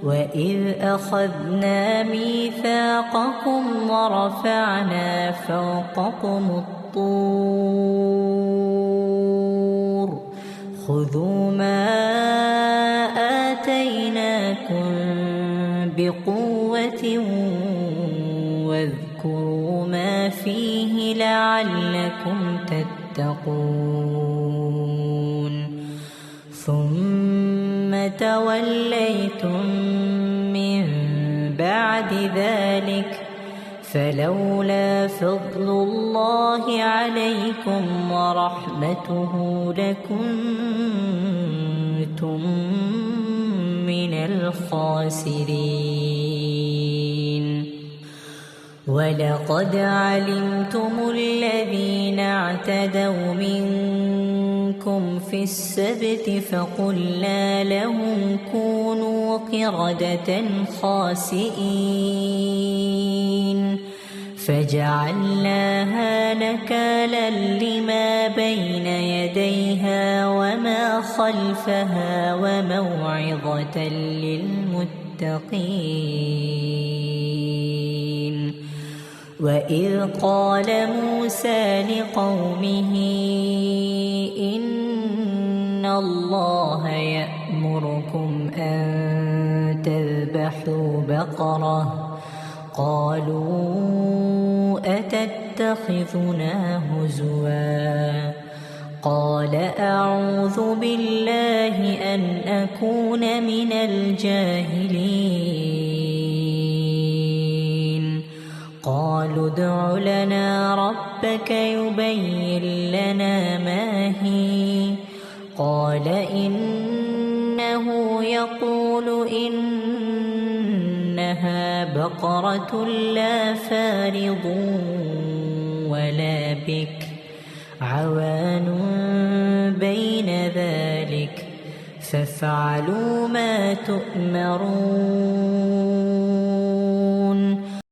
وإذ أخذنا ميثاقكم ورفعنا فوقكم الطور خذوا ما آتيناكم بقوة واذكروا ما فيه لعلكم تتقون ثم توليتم من بعد ذلك فلولا فضل الله عليكم ورحمته لكنتم من الخاسرين ولقد علمتم الذين اعتدوا منكم في السبت فقلنا لهم كونوا قردة خاسئين فجعلناها نكالا لما بين يديها وما خلفها وموعظة للمتقين وإذ قال موسى لقومه إن الله يأمركم أن تذبحوا بقرة قالوا أتتخذنا هزوا قال أعوذ بالله أن أكون من الجاهلين قالوا ادع لنا ربك يبين لنا ما هي قال إنه يقول إنها بقرة لا فارض ولا بكر عوان بين ذلك فافعلوا ما تؤمرون